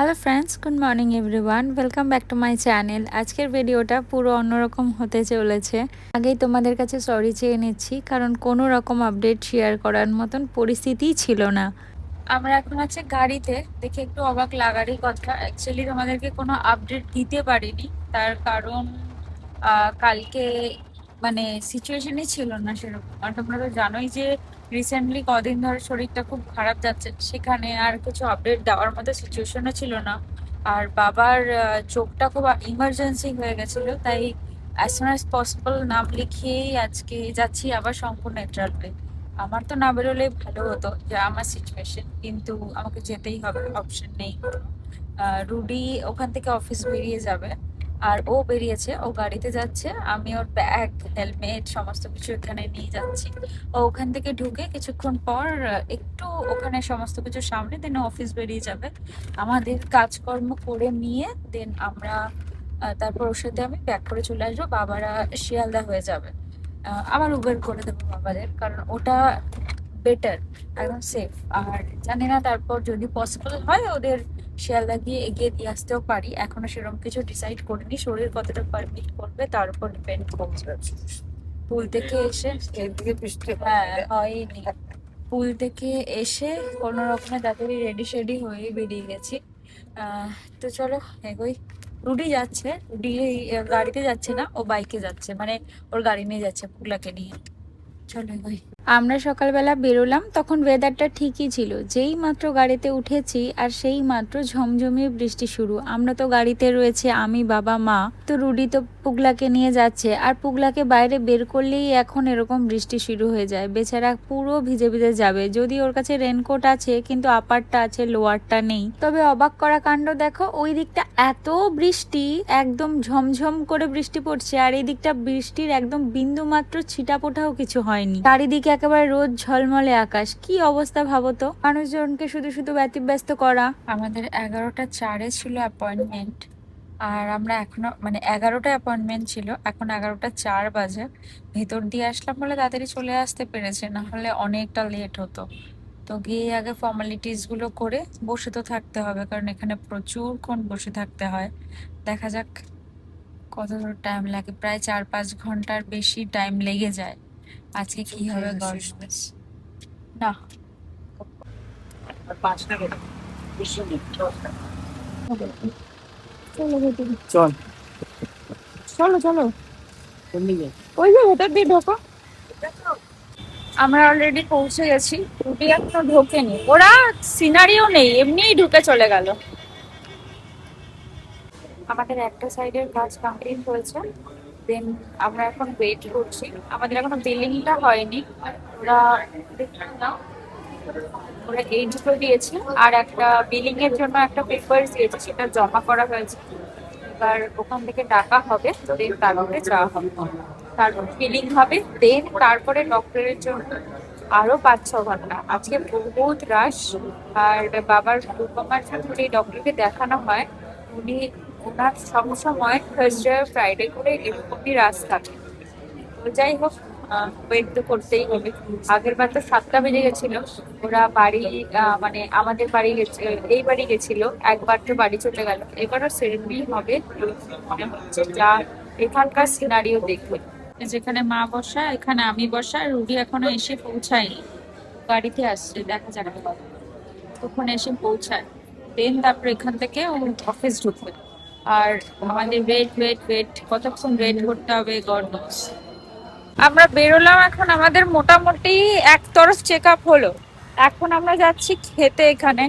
Hello friends, good morning everyone, welcome back to my channel. আজকের ভিডিওটা পুরো অন্যরকম হতে চলেছে। আগেই তোমাদের কাছে সরি চেয়ে নিচ্ছি, কারণ কোনো রকম আপডেট শেয়ার করার মতন পরিস্থিতিই ছিল না। আমরা এখন আছে গাড়িতে, দেখে একটু অবাক লাগারই কথা। অ্যাকচুয়ালি তোমাদেরকে কোনো আপডেট দিতে পারিনি, তার কারণ কালকে মানে সিচুয়েশনই ছিল না সেরকম। আর তোমরা তো জানোই যে রিসেন্টলি কদিন ধরে শরীরটা খুব খারাপ যাচ্ছে, সেখানে আর কিছু আপডেট দেওয়ার মতো সিচুয়েশনও ছিল না। আর বাবার চোখটা খুব ইমার্জেন্সি হয়ে গেছিল, তাই অ্যাজ সুন অ্যাজ পসিবল নাম লিখিয়েই আজকে যাচ্ছি আবার সম্পূর্ণ নেট্রাল হয়ে। আমার তো না বেরোলেই ভালো হতো, যে আমার সিচুয়েশন, কিন্তু আমাকে যেতেই হবে, অপশন নেই কোনো। রুডি ওখান থেকে অফিস বেরিয়ে যাবে, আর ও বেরিয়েছে, ও গাড়িতে যাচ্ছে। আমি ওর ব্যাগ, হেলমেট সমস্ত কিছু এখানে নিয়ে যাচ্ছি। ও ওখান থেকে ঢুকে কিছুক্ষণ পর একটু ওখানে সমস্ত কিছু সামনে, দেন অফিস বেরিয়ে যাবে। আমাদের কাজকর্ম করে নিয়ে দেন আমরা তারপর ওর সাথে আমি ব্যাক করে চলে আসবো। বাবারা শিয়ালদা হয়ে যাবে। আবার উবের করে দেবো বাবাদের, কারণ ওটা বেটার, একদম সেফ। আর জানি না তারপর যদি পসিবল হয় ওদের শিয়ালদা গিয়ে এগিয়ে দিয়ে আসতেও পারি। এখনো সেরকম কিছু ডিসাইড করিনি, শরীর কতটা পারমিট করবে তার উপর ডিপেন্ড করছে। পুল থেকে এসে এদিকে বৃষ্টি হ্যাঁ হচ্ছে। হয়নি, পুল থেকে এসে কোনো রকমে তাড়াতাড়ি রেডি শেডি হয়ে বেরিয়ে গেছি। আহ তো চলো এগোই। রুডি যাচ্ছে, রুডি গাড়িতে যাচ্ছে না, ও বাইকে যাচ্ছে, মানে ওর গাড়ি নিয়ে যাচ্ছে পুগলাকে নিয়ে। চলো এগোই। আমরা সকালবেলা বেরোলাম, তখন ওয়েদারটা ঠিকই ছিল। যেই মাত্র গাড়িতে উঠেছি আর সেই মাত্র ঝমঝমিয়ে বৃষ্টি শুরু। আমরা তো গাড়িতে রয়েছে আমি, বাবা, মা। তো রুডি তো পুগলাকে নিয়ে যাচ্ছে, আর পুগলাকে বাইরে বের করলেই এখন এরকম বৃষ্টি শুরু হয়ে যায়। বেচারা পুরো ভিজে ভিজে যাবে। যদি ওর কাছে রেনকোট আছে, কিন্তু আপারটা আছে, লোয়ারটা নেই। তবে অবাক করা কাণ্ড দেখো, ওই দিকটা এত বৃষ্টি, একদম ঝমঝম করে বৃষ্টি পড়ছে, আর এই দিকটা বৃষ্টির একদম বিন্দু মাত্র ছিটাফোঁটাও কিছু হয়নি। চারিদিকে একেবারে রোদ ঝলমলে আকাশ। কি অবস্থা ভাবো তো, মানুষজনকে শুধু শুধু ব্যতিব্যস্ত করা। আমাদের 11টা 4-এ ছিল অ্যাপয়েন্টমেন্ট, আর আমরা এখনো মানে 11টা অ্যাপয়েন্টমেন্ট ছিল, এখন 11টা 4 বাজে। ভেতর দিয়ে আসলাম বলে তাড়াতাড়ি চলে আসতে পেরেছে, না হলে অনেকটা লেট হতো। তো গিয়ে আগে ফর্মালিটিস গুলো করে বসে তো থাকতে হবে, কারণ এখানে প্রচুরক্ষণ বসে থাকতে হয়। দেখা যাক কত টাইম লাগে, প্রায় 4-5 ঘন্টার বেশি টাইম লেগে যায়। আজকে কি হবে গভর্নমেন্ট না। পাঁচটা করে চলো ভেতরে, চল চলো চলো, কোন দিকে? ওই যে ভেতর দিয়ে ঢোকো। আমরা অলরেডি পৌঁছে গেছি, রুটি এখনো ঢোকেনি, ওরা সিনারিও নেই, এমনিই ঢুকে চলে গেল। আমাদের একটা সাইডের কাজ কমপ্লিট হয়েছে, দেন আমরা এখন ওয়েট করছি। আমাদের এখনো বিলিংটা হয়নি। ওরা দেখলাম না, ওরা এইচও দিয়েছে, আর একটা বিলিং এর জন্য একটা পেপার দিয়েছে, সেটা জমা করা হয়েছে। এবার ওখান থেকে টাকা হবে, দেন তারপরে যাওয়া হবে, তারপর বিলিং হবে, দেন তারপরে ডক্টরের জন্য আরো 5-6 ঘন্টা। আজকে বহুত রাশ। আর বাবার রূপমার সাথে যে ডক্টরকে দেখানো হয়, উনি ওনার সবসময় থার্সডে ফ্রাইডে করে এরকমই রাশ থাকে। তো যাই হোক, ওয়েট তো করতেই হবে। আগের বার তো 7টা বেজে গেছিল, ওরা বাড়ি মানে আমাদের বাড়ি গেছে, এই বাড়ি গেছিল, একবার তো বাড়ি চলে গেল। এবারও সেরেমনি হবে মনে হচ্ছে, যা এখানকার সিনারিও দেখবে। যেখানে মা বসা, এখানে আমি বসা, রুডি এখনো এসে পৌঁছায়নি, গাড়িতে আসছে, দেখা যাবে তখন এসে পৌঁছায়। দেন তারপর এখান থেকে ও অফিস ঢুকবে। আর আমাদের ওয়েট ওয়েট ওয়েট, কতক্ষণ ওয়েট করতে হবে গড নোস। আমরা বেরোলাম এখন, আমাদের মোটামুটি একতরফ চেক আপ হলো। এখন আমরা যাচ্ছি খেতে এখানে।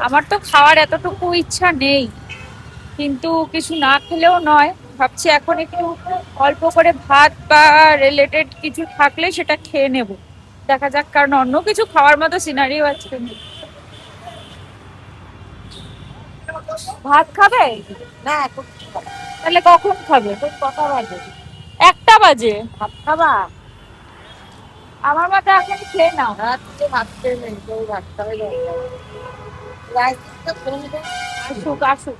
আমার তো খাওয়ার এতটুকু ইচ্ছা নেই, কিন্তু কিছু না খেলেও নয়। ভাবছি এখন একটু অল্প করে ভাত বা রিলেটেড কিছু থাকলে সেটা খেয়ে নেব। দেখা যাক, কারণ অন্য কিছু খাওয়ার মতো সিনারিও আছে। ভাত খাবে? না এখন তাহলে কখন খাবে? কটা বাজে? 1টা বাজে। ভাত খাবা? আমার মতে এখন খেয়ে নাও। রাত্রে ভাত খেয়ে নেই, কেউ ভাত খাবে দরকার। রাইসটা ফোন দে। আসুক আসুক।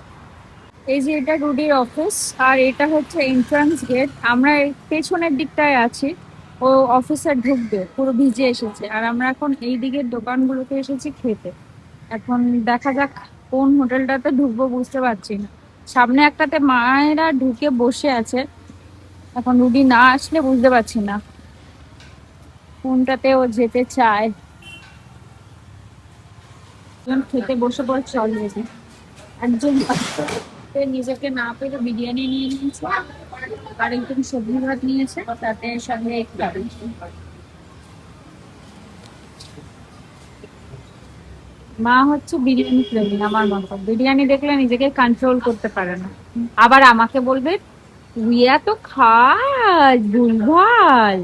এই যে এটা রুডির অফিস, আর এটা হচ্ছে এন্ট্রান্স গেট। আমরা এই পেছনের দিকটায় আছি, ও অফিসে ঢুকবে, পুরো ভিজে এসেছে। আর আমরা এখন এই দিকের দোকানগুলোতে এসেছি খেতে। এখন দেখা যাক কোন হোটেলটাতে ঢুকবো বুঝতে পারছি না। সামনে একটাতে মায়েরা ঢুকে বসে আছে, এখন রুগী না আসলে বুঝতে পারছি না কোনটাতে ও যেতে চায়। একজন খেতে বসে পড়ছে অলরেডি। একজন সে নিজেকে না পেরে বিরিয়ানি নিয়ে নিয়েছে, আর একজন সবজি ভাত নিয়েছে, তাতে সঙ্গে একটু মা হচ্ছে বিরিয়ানি প্রেমী আমার মতো, বিরিয়ানি দেখলে নিজেকে কন্ট্রোল করতে পারে না। আবার আমাকে বলবে তুই এত খাস ভুলভাল।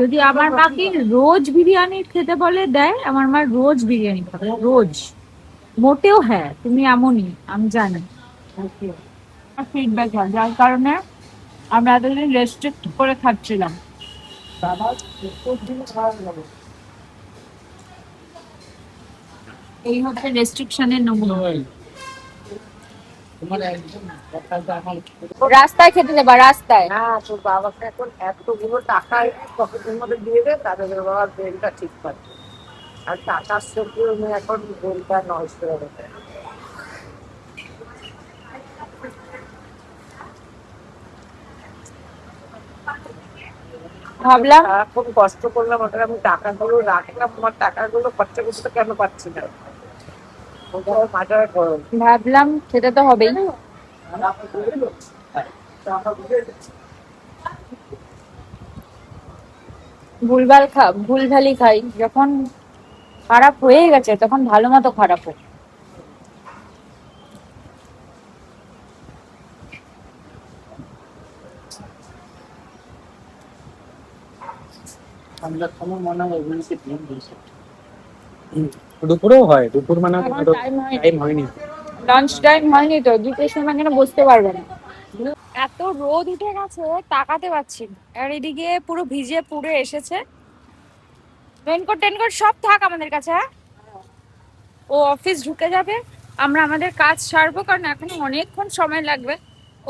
যদি আমার মাকে রোজ বিরিয়ানি খেতে বলে দেয়, আমার মা রোজ বিরিয়ানি খাবে রোজ। মোটেও হ্যাঁ তুমি এমনই, আমি জানি। ফিডব্যাক হয় যার কারণে আমরা এতদিন রেস্ট্রিক্ট করে খাচ্ছিলাম। এই হচ্ছে রেস্ট্রিকশনের নমুনা। রাস্তায় খেতে দেবা, রাস্তায়। হ্যাঁ, তোর বাবাকে এখন এতগুলো টাকা পকেটের মধ্যে দিয়ে দে, তাহলে তোর বাবার ব্রেনটা ঠিক পাচ্ছে। আর টাকার চোখে উনি এখন ব্রেনটা নষ্ট করে দেয়। ভাবলাম সারাক্ষণ কষ্ট করলাম, ওটা আমি টাকাগুলো রাখলাম, আমার টাকাগুলো খরচা করতে কেন পারছি না, ওটা আমার মাথায় গরম। ভাবলাম খেতে তো হবেই। ভুলভালই খাই, যখন খারাপ হয়ে গেছে তখন ভালো মতো খারাপ হোক। দুপুরেও হয়, দুপুর মানে এখন টাইম হয়নি, টাইম হয়নি। লাঞ্চ টাইম হয়নি তো, দুটোর সময় কেন বসতে পারবে না। এত রোদ উঠে গেছে তাকাতে পারছি না। আর এদিকে পুরো ভিজে পুরো এসেছে। রেনকোট টেনকোট সব থাক আমাদের কাছে, হ্যাঁ। ও অফিস ঢুকে যাবে, আমরা আমাদের কাজ সারবো, কারণ এখনো অনেকক্ষণ সময় লাগবে।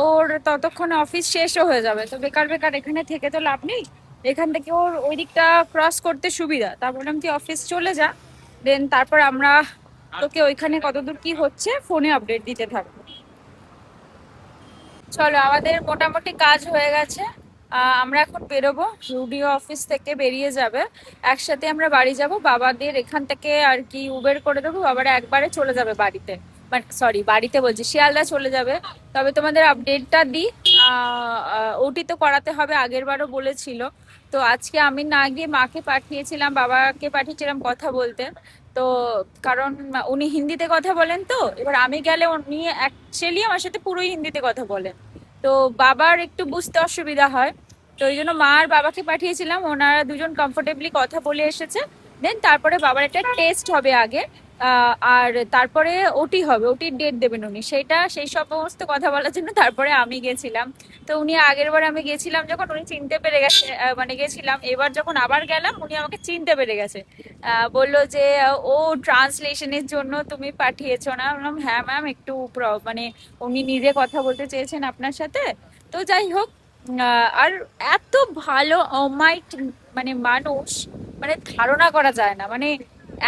ওর ততক্ষণে অফিস শেষও হয়ে যাবে, তো বেকার বেকার এখানে থেকে তো লাভ নেই। এখান থেকে ওর ওই দিকটা ক্রস করতে সুবিধা, তারপর বললাম তুই অফিস চলে যা, দেন তারপর আমরা তোকে ওইখানে কতদূর কি হচ্ছে ফোনে আপডেট দিতে থাকবো। চলো, আমাদের মোটামুটি কাজ হয়ে গেছে। আমরা এখন বেরোবো, রুডিও অফিস থেকে বেরিয়ে যাবে, একসাথে আমরা বাড়ি যাব। বাবাদের এখান থেকে আর কি উবের করে দেবো, বাবারা একবারে চলে যাবে বাড়িতে, মানে সরি বাড়িতে বলছি, শিয়ালদা চলে যাবে। তবে তোমাদের আপডেটটা দিই, ওটি তো করাতে হবে, আগের বারও বলেছিল। তো আজকে আমি না গিয়ে মাকে পাঠিয়েছিলাম, বাবাকে পাঠিয়েছিলাম কথা বলতে। তো কারণ উনি হিন্দিতে কথা বলেন, তো এবার আমি গেলে উনি অ্যাকচুয়ালি আমার সাথে পুরোই হিন্দিতে কথা বলেন, তো বাবার একটু বুঝতে অসুবিধা হয়। তো ওই জন্য মা আর বাবাকে পাঠিয়েছিলাম, ওনারা দুজন কমফোর্টেবলি কথা বলে এসেছে। দেন তারপরে বাবার একটা টেস্ট হবে আগে, আর তারপরে ওটি হবে, ওটির ডেট দেবেন উনি, সেই সমস্ত কথা বলার জন্য তারপরে আমি গেছিলাম। তো উনি আগের বার আমি গেছিলাম যখন, উনি চিনতে পেরে গেছে, মানে গেছিলাম, এবার যখন আবার গেলাম উনি আমাকে চিনতে পেরে গেছে। বললো যে ও ট্রান্সলেশনের জন্য তুমি পাঠিয়েছো না? বললাম হ্যাঁ ম্যাম, একটু মানে উনি নিজে কথা বলতে চেয়েছেন আপনার সাথে। তো যাই হোক, আর এত ভালো অমাইট মানে মানুষ, মানে ধারণা করা যায় না, মানে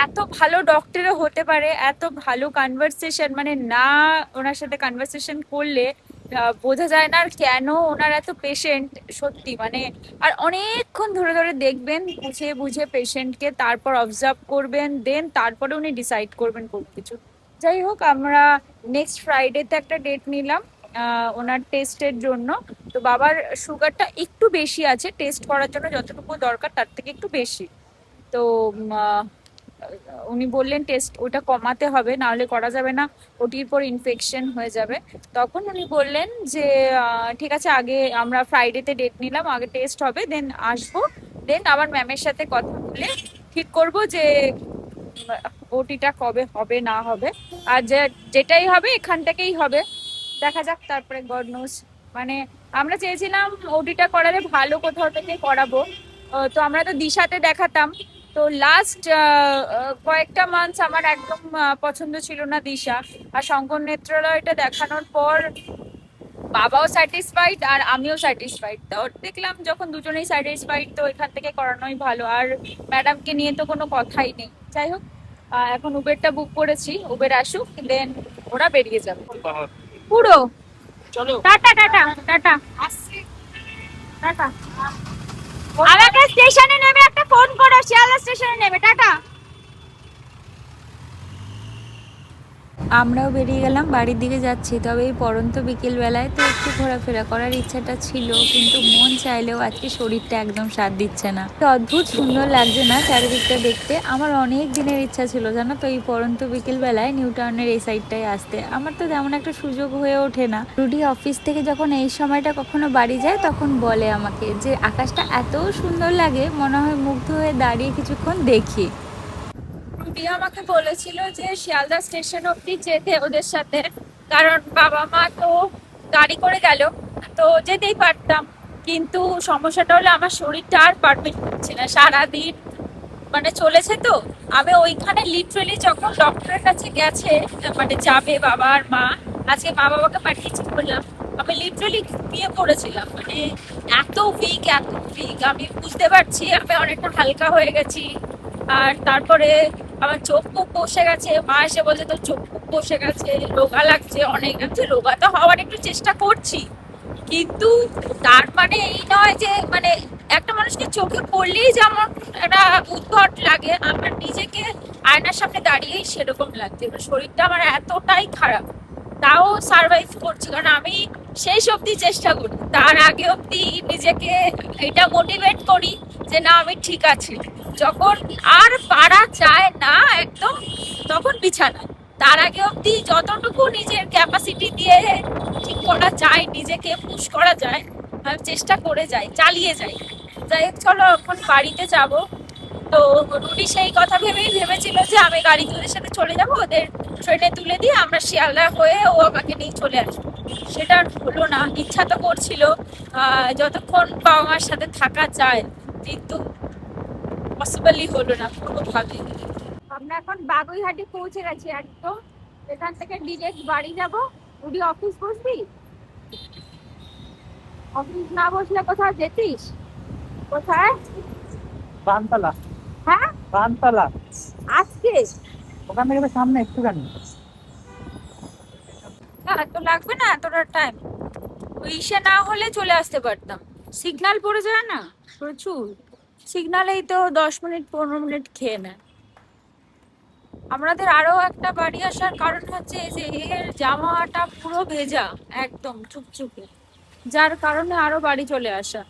এত ভালো ডক্টরও হতে পারে, এত ভালো কনভারসেশন, মানে না ওনার সাথে কনভারসেশন করলে বোঝা যায় না আর কেন ওনার এত পেশেন্ট, সত্যি মানে। আর অনেকক্ষণ ধরে ধরে দেখবেন, বুঝে বুঝে পেশেন্টকে, তারপর অবজার্ভ করবেন, দেন তারপরে উনি ডিসাইড করবেন কোনো কিছু। যাই হোক, আমরা নেক্সট ফ্রাইডেতে একটা ডেট নিলাম ওনার টেস্টের জন্য। তো বাবার সুগারটা একটু বেশি আছে, টেস্ট করার জন্য যতটুকু দরকার তার থেকে একটু বেশি। তো উনি বললেন টেস্ট ওটা কমাতে হবে, না হলে করা যাবে না, ওটির পর ইনফেকশন হয়ে যাবে। তখন উনি বললেন যে ঠিক আছে, আগে আমরা ফ্রাইডেতে ডেট নিলাম, আগে টেস্ট হবে, দেন আসবো, দেন আবার ম্যামের সাথে কথা বলে ঠিক করব যে ওটিটা কবে হবে না হবে। আর যেটাই হবে এখান থেকেই হবে, দেখা যাক তারপরে গড নোস। মানে আমরা চেয়েছিলাম ওটিটা করালে ভালো কোথাও থেকে করাবো, তো আমরা তো দিশাতে দেখাতাম। তো লাস্ট কয়েকটা মান্থস আমার একদম পছন্দ ছিল না দিশা, আর শঙ্কর নেত্রালয়টা দেখানোর পর বাবাও স্যাটিসফাইড আর আমিও স্যাটিসফাইড, তো দেখলাম যখন দুজনেই স্যাটিসফাইড তো এখান থেকে করানোই ভালো, আর ম্যাডামকে নিয়ে তো কোনো কথাই নেই। যাই হোক, এখন উবেরটা বুক করেছি, উবের আসুক, দেন ওরা বেরিয়ে যাবে পুরো। চলো। Tata tata tata tata. আমাকে স্টেশনে নেমে একটা ফোন করো, শিয়ালদা স্টেশনে নেমে। টাটা। আমরাও বেরিয়ে গেলাম, বাড়ির দিকে যাচ্ছি। তবে এই পড়ন্ত বিকেল বেলায় তো একটু ঘোরাফেরা করার ইচ্ছাটা ছিল, কিন্তু মন চাইলেও আজকে শরীরটা একদম সাথ দিচ্ছে না। তো অদ্ভুত সুন্দর লাগছে না চারিদিকটা দেখতে? আমার অনেক দিনের ইচ্ছা ছিল জানো তো, এই পড়ন্ত বিকেল বেলায় নিউ টাউনের এই সাইডটায় আসতে। আমার তো তেমন একটা সুযোগ হয়ে ওঠে না। রুডি অফিস থেকে যখন এই সময়টা কখনো বাড়ি যায়, তখন বলে আমাকে যে আকাশটা এত সুন্দর লাগে, মনে হয় মুগ্ধ হয়ে দাঁড়িয়ে কিছুক্ষণ দেখি। রুবি আমাকে বলেছিল যে শিয়ালদা স্টেশন অব্দি যেতে ওদের সাথে, কারণ বাবা মা তো গাড়ি করে গেল, তো যেতেই পারতাম। কিন্তু সমস্যাটা হলো আমার শরীরটা আর পারমিট করছে না, সারাদিন মানে চলেছে তো। আমি ওইখানে লিটারেলি যখন ডক্টরের কাছে গেছে, মানে যাবে বাবা আর মা, আজকে মা বাবাকে পাঠিয়েছি বললাম, আমি লিটারেলি ঘুমিয়ে পড়েছিলাম। মানে এত উইক, এত উইক, আমি বুঝতে পারছি আমি অনেকটা হালকা হয়ে গেছি। আর তারপরে আমার চোখ মুখ বসে গেছে, মা এসে বলছে তোর চোখ মুখ বসে গেছে, রোগা লাগছে অনেক। আমি রোগা তো হওয়ার একটু চেষ্টা করছি, কিন্তু তার মানে এই নয় যে মানে একটা মানুষকে চোখে পড়লেই যেমন একটা উদ্ভট লাগে, আমার নিজেকে আয়নার সামনে দাঁড়িয়েই সেরকম লাগছে। এবার শরীরটা আমার এতটাই খারাপ, তাও সারভাইভ করছি, কারণ আমি শেষ অবধি চেষ্টা করি। তার আগে অবধি নিজেকে এটা মোটিভেট করি যে না আমি ঠিক আছি। যখন আর পারা যায় না একদম, তখন বিছানায়। তার আগে অবধি যতটুকু নিজের ক্যাপাসিটি দিয়ে ঠিক করা যায়, নিজেকে পুশ করা যায়, আমি চেষ্টা করে যাই, চালিয়ে যাই। যাই হোক, চলো এখন বাড়িতে যাব। তো রুডি সেই কথা ভেবেই ভেবেছিল যে আমি গাড়িতে ওদের সাথে চলে যাব, ওদের ট্রেনে তুলে দিয়ে আমরা শিয়ালদা হয়ে ও আমাকে নিয়ে চলে আসবো। সেটা আর হলো না। ইচ্ছা তো করছিল যতক্ষণ বাবা মার সাথে থাকা যায়, কিন্তু পসিবলই হলো না কোনোভাবে। আমরা এখন বাগুইহাটি পৌঁছে গেছি একদম। এখান থেকে ডিরেক্ট বাড়ি যাব। Rudi office বসবি? অফিস না বসলে কোথাও যেতিস? কোথায়? বানতলা। হ্যাঁ, বানতলা। আজকে ওখান থেকে সামনে একটুখানি। না তো লাগবে না এতটা টাইম। ওই ইসে না হলে চলে আসতে পারতাম। সিগন্যাল পড়ে যায় না প্রচুর, সিগন্যালেই তো 10 মিনিট 15 মিনিট খেয়ে নেয়। আমাদের আরো একটা বাড়ি আসার কারণ হচ্ছে যে এর জামাটা পুরো ভেজা, একদম চুপচুপে, যার কারণে আরো বাড়ি চলে আসা।